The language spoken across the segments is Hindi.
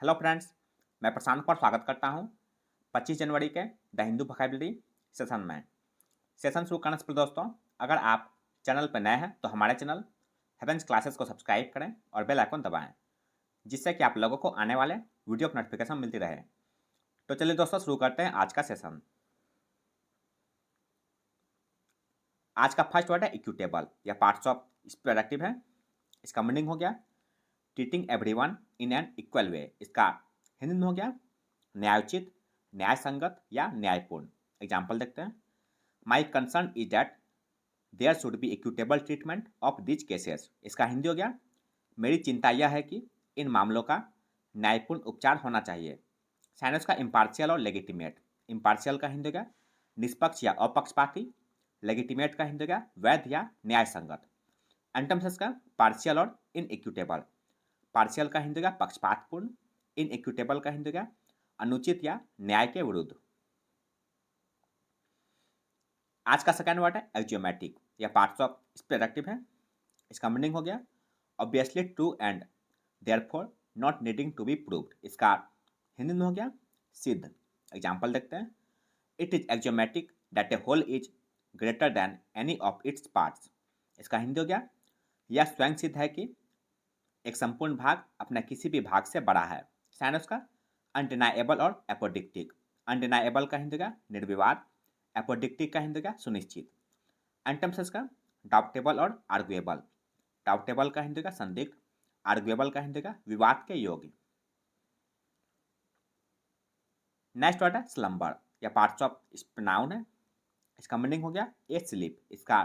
हेलो फ्रेंड्स, मैं प्रशांत कौर स्वागत करता हूं 25 जनवरी के द हिंदू वोकैबुलरी सेशन में। सेशन शुरू करने से पहले दोस्तों, अगर आप चैनल पर नए हैं तो हमारे चैनल हेवेंस क्लासेस को सब्सक्राइब करें और बेल आइकन दबाएं, जिससे कि आप लोगों को आने वाले वीडियो की नोटिफिकेशन मिलती रहे। तो चलिए दोस्तों, शुरू करते हैं आज का सेशन। आज का फर्स्ट वर्ड है इक्विटेबल या पार्ट्स ऑफ प्रोडक्टिव है। इसका मीनिंग हो गया treating everyone in an equal way. इसका हिंदी में हो गया न्यायोचित, न्याय संगत या न्यायपूर्ण। एग्जाम्पल देखते हैं। My concern is that there should be equitable treatment of these cases. इसका हिंदी हो गया मेरी चिंता यह है कि इन मामलों का न्यायपूर्ण उपचार होना चाहिए। साइनस का इम्पार्शियल और लेगिटिमेट। इम्पार्शियल का हिंदी हो गया निष्पक्ष या अपक्षपाती। लेगिटिमेट का हिंदी हो गया वैध या न्याय संगत। एंटम्स का पार्शियल और इनइक्विटेबल। पार्शियल का हिंदी हो गया पक्षपातपूर्ण। इनइक्विटेबल का हिंदी हो गया अनुचित या न्याय के विरुद्ध। आज का सेकंड वर्ड है एक्जियोमेटिक या पार्ट्स ऑफ प्रोडक्टिव है। इसका मीनिंग हो गया obviously true and therefore not needing to be proved. इसका हिंदी में हो गया सिद्ध। एग्जाम्पल देखते हैं। It is axiomatic that a whole is greater than any of its parts. इसका हिंदी हो गया यह स्वयं सिद्ध है कि एक संपूर्ण भाग अपने किसी भी भाग से बड़ा है। साइनस का अनडिनाएबल और एपोडिक्टिक। अनडिनाएबल का हिंदी का निर्विवाद। एपोडिक्टिक का हिंदी का सुनिश्चित। एंटम्स का डाउटेबल और आर्गुएबल। डाउटेबल का हिंदी का संदिग्ध। आर्गुएबल का हिंदी का विवाद के योग्य। नेक्स्ट वर्ड है स्लम्बर या पार्ट्स ऑफ नाउन है। इसका मीनिंग हो गया ए स्लीप। इसका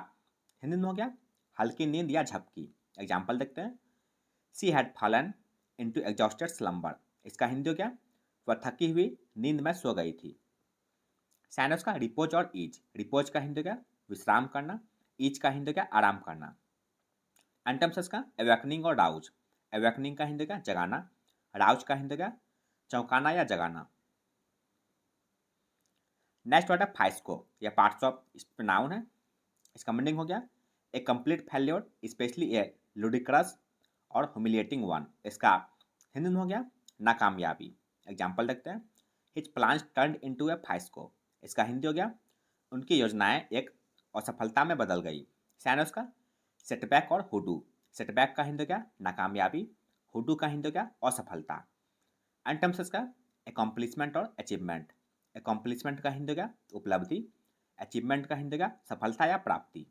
हिंदी में हो गया हल्की नींद या झपकी। एग्जाम्पल देखते हैं। She had fallen into exhausted slumber. इसका हिंदी हो गया वह थकी हुई नींद में सो गई थी। साइनस का रिपोज और ईज। रिपोज का हिंदी का विश्राम करना। ईज का हिंदी का आराम करना। एंटम्स का एवेकनिंग और राउज। एवेकनिंग का हिंदी का जगाना। राउज का हिंदी का चौंकाना या जगाना। नेक्स्ट वर्ड है फाइस्को या पार्ट्स ऑफ नाउन है। इसका मीनिंग हो गया ए कंप्लीट फेल्योर स्पेशली ए लुडिक्रस और ह्यूमिलिएटिंग वन। इसका हिंदी में हो गया नाकामयाबी। एग्जाम्पल देखते हैं। हिज प्लान्स टर्न इनटू ए फाइस्को। इसका हिंदी हो गया उनकी योजनाएं एक असफलता में बदल गई। साइनस का सेटबैक और हुडू। सेटबैक का हिंदी क्या नाकामयाबी। हुडू का हिंदी क्या असफलता। एंटम्स का एकम्प्लिशमेंट और अचीवमेंट। एकम्प्लिशमेंट का हिंदी क्या उपलब्धि। अचीवमेंट का हिंदी क्या सफलता या प्राप्ति।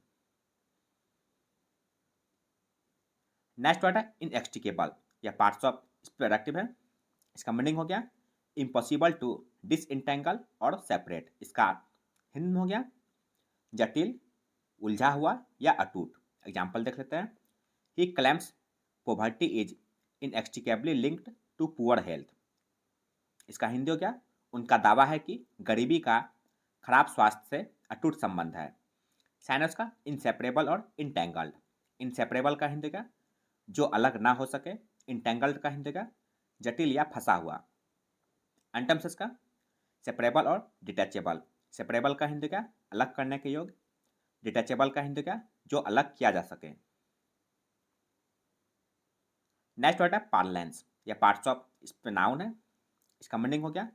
नेक्स्ट वर्ड है इनएक्सट्रिकेबल या पार्ट्स ऑफ प्रोडक्टिव है। इसका मीनिंग हो गया इम्पॉसिबल टू डिसइंटेंगल और सेपरेट। इसका हिंदी में हो गया जटिल, उलझा हुआ या अटूट। एग्जाम्पल देख लेते हैं। He claims poverty is inextricably linked to poor health. इसका हिंदी हो गया उनका दावा है कि गरीबी का खराब स्वास्थ्य से अटूट संबंध है। साइनस का इंसेपरेबल और इंटेंगल्ड। इंसेपरेबल का हिंदी का जो अलग ना हो सके। इंटेंगल्ड का हिंदी का जटिल या फंसा हुआ। एंटम्स का सेपरेबल और डिटैचेबल। सेपरेबल का हिंदी का अलग करने के योग्य। डिटैचेबल का हिंदी का जो अलग किया जा सके। नेक्स्ट वर्ड है पार्लेंस या पार्ट्स ऑफ नाउन है। इसका मीनिंग हो गया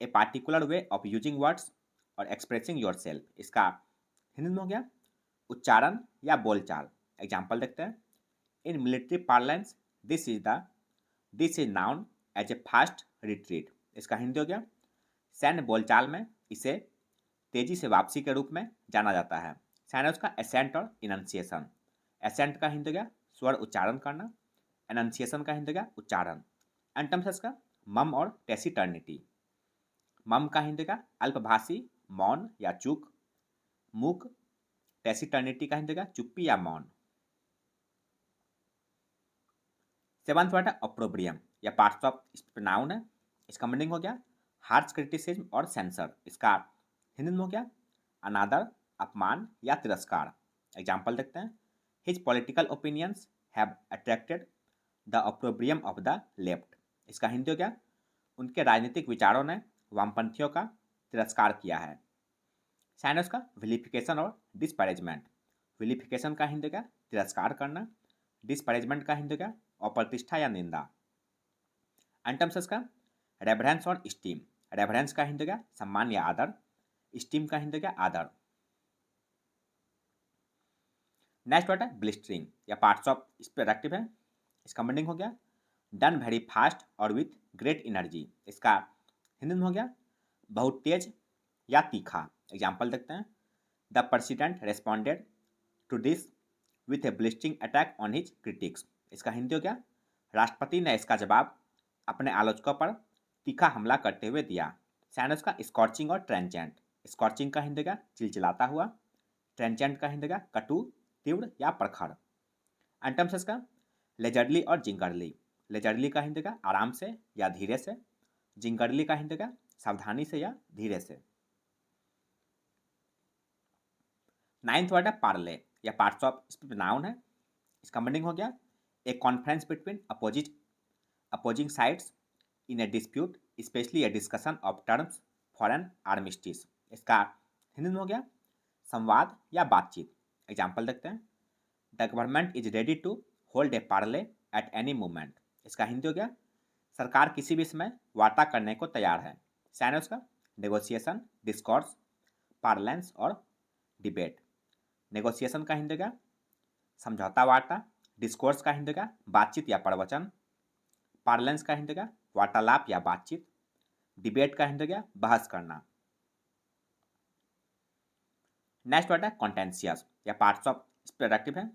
a particular way of using words और एक्सप्रेसिंग योर सेल्फ। इसका हिंदी में हो गया उच्चारण या बोलचाल। एग्जाम्पल देखते हैं। In military parlance this is known as a fast retreat. इसका हिंदी हो गया सैन्य बोलचाल में इसे तेजी से वापसी के रूप में जाना जाता है। साइनस का एसेंट और इनंसिएशन। एसेंट का हिंदी का स्वर उच्चारण करना। एनंसिएशन का हिंदी का उच्चारण। एंटम्स का मम और टेसिटर्निटी। मम का हिंदी का अल्पभाषी, मौन या चूक, मूक। टेसिटर्निटी का हिंदी का चुप्पी या मौन। सेवंथ वर्ड है ऑप्रोब्रियम या पार्ट्स ऑफ नाउन है। इसका मीनिंग हो गया हार्श क्रिटिसिज्म और सेंसर। इसका हिंदी में हो गया अनादर, अपमान या तिरस्कार। एग्जाम्पल देखते हैं। His political opinions have attracted the ऑप्रोब्रियम of the left. इसका हिंदी हो गया उनके राजनीतिक विचारों ने वामपंथियों का तिरस्कार किया है। साइनस का विलिफिकेशन और डिस्परेजमेंट। विलिफिकेशन का हिंदी का तिरस्कार करना। डिस्परेजमेंट का हिंदी का अप्रतिष्ठा या निंदा। एंटम्स का रेफरेंस और स्टीम। रेफरेंस का हिंदी क्या सम्मान या आदर, स्टीम का हिंदी क्या आदर। नेक्स्ट वर्ड है ब्लिस्टरिंग या पार्ट्स ऑफ स्पीड एक्टिव है। इसका मीनिंग हो गया डन वेरी फास्ट और विथ ग्रेट एनर्जी। इसका हिंदी में हो गया बहुत तेज या तीखा। एग्जाम्पल देखते हैं। The president responded to this with a blistering attack on his critics. इसका हिंदी हो गया राष्ट्रपति ने इसका जवाब अपने आलोचकों पर तीखा हमला करते हुए दिया। सैनस का स्कॉर्चिंग और ट्रेंचेंट। स्कॉर्चिंग का हिंदी का चिलचिलाता हुआ, ट्रेंचेंट का हिंदी का कटु, तीव्र या प्रखर। एंटम्स का लेजरली और जिंगरली। लेजरली का हिंदी का आराम से या धीरे से, जिंगरली का हिंदी का सावधानी से या धीरे से। नाइन्थ वर्ड है पार्ले या पार्ट्स ऑफ स्पीच नाउन है। इसका मीनिंग हो गया a conference between opposing sides in a dispute especially a discussion of terms for an armistice. इसका हिंदी में हो गया संवाद या बातचीत। एग्जाम्पल देखते हैं। The government is ready to hold a parley at any moment. इसका हिंदी हो गया सरकार किसी भी समय वार्ता करने को तैयार है। सैनस का नेगोशिएशन, डिस्कोर्स, पार्लेंस और डिबेट। नेगोशिएशन का हिंदी का समझौता वार्ता, डिस्कोर्स का हिंदी का बातचीत या प्रवचन, पार्लेंस का हिंदी का वार्तालाप या बातचीत, डिबेट का हिंदी का बहस करना। नेक्स्ट वर्ड है कॉन्टेंशियस या पार्ट्स ऑफ स्पीच एक्टिव है।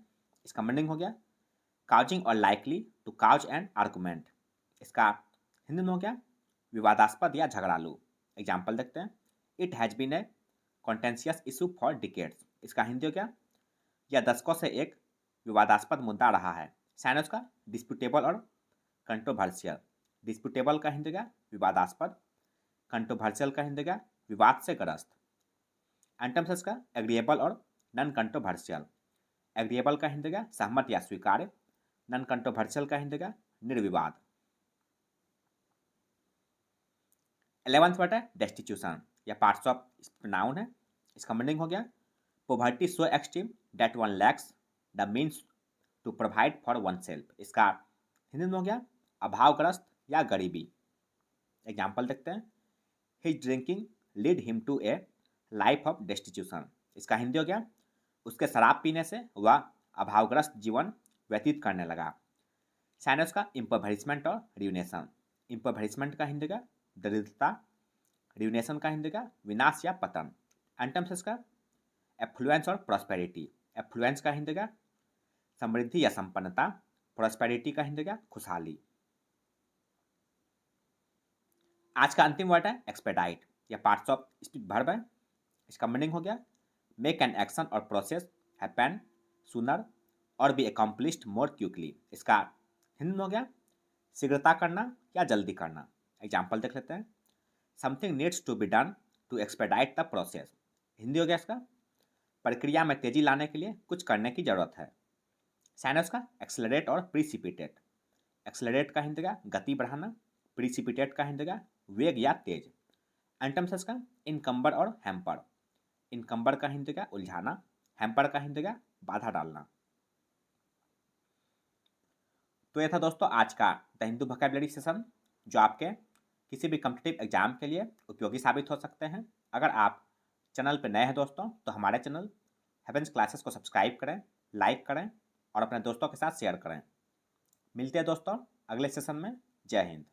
इसका मीनिंग हो गया causing or likely to cause an argument. इसका हिंदी में हो गया विवादास्पद या झगड़ालू। एग्जाम्पल देखते हैं। It has been a contentious issue for decades. इसका हिंदी हो गया यह दशकों से एक विवादास्पद मुद्दा रहा है। सैनस का डिस्प्यूटेबल और कंट्रोवर्शियल। डिस्प्यूटेबल का हिंदी का विवादास्पद, कंट्रोवर्शियल का हिंदी का विवाद से ग्रस्त। एंटम्स का एग्रीएबल और नॉन कंट्रोवर्शियल। एग्रीएबल का हिंदी का सहमत या स्वीकार्य, नॉन कंट्रोवर्शियल का हिंदी का निर्विवाद। 11th वर्ड है डेस्टिट्यूशन या पार्ट्स ऑफ नाउन है। इसका मीनिंग हो गया poverty so extreme that one lacks the means to provide for oneself. इसका हिंदी में हो गया अभावग्रस्त या गरीबी। एग्जाम्पल देखते हैं। His drinking lead him to a life of destitution. इसका हिंदी हो गया उसके शराब पीने से वह अभावग्रस्त जीवन व्यतीत करने लगा। सैनस का इम्पोवरिशमेंट और रियूनेशन। इम्पोवरिशमेंट का हिंदी का दरिद्रता, रियूनेशन का हिंदी का विनाश या पतन। एंटम्स का एफ्लुएंस और प्रॉस्पेरिटी। एफ्लुएंस का हिंदी का समृद्धि या संपन्नता, प्रॉस्पेरिटी का हिंदी का खुशहाली। आज का अंतिम वर्ड है एक्सपेडाइट या पार्ट्स ऑफ स्पीच वर्ब है। इसका मीनिंग हो गया मेक एन एक्शन और प्रोसेस हैपन सूनर और बी अकम्प्लिश्ड मोर क्विकली। इसका हिंदी में हो गया शीघ्रता करना या जल्दी करना। एग्जाम्पल देख लेते हैं। Something needs to be done to expedite the process. Hindi हो गया इसका प्रक्रिया में तेजी लाने के लिए कुछ करने की जरूरत है। साइनस का एक्सेलरेट और प्रीसिपिटेट। एक्सेलरेट का हिंदी का गति बढ़ाना, प्रीसिपिटेट का हिंदी का वेग या तेज। एंटम्स का इनकम्बर और हैम्पर। इनकम्बर का हिंदी का उलझाना, हैम्पर का हिंदी का बाधा डालना। तो यह था दोस्तों आज का द हिंदू वोकैबुलरी सेशन, जो आपके किसी भी कॉम्पिटिटिव एग्जाम के लिए उपयोगी साबित हो सकते हैं। अगर आप चैनल पर नए हैं दोस्तों तो हमारे चैनल हेवेंस क्लासेस को सब्सक्राइब करें, लाइक करें और अपने दोस्तों के साथ शेयर करें। मिलते हैं दोस्तों अगले सेशन में। जय हिंद।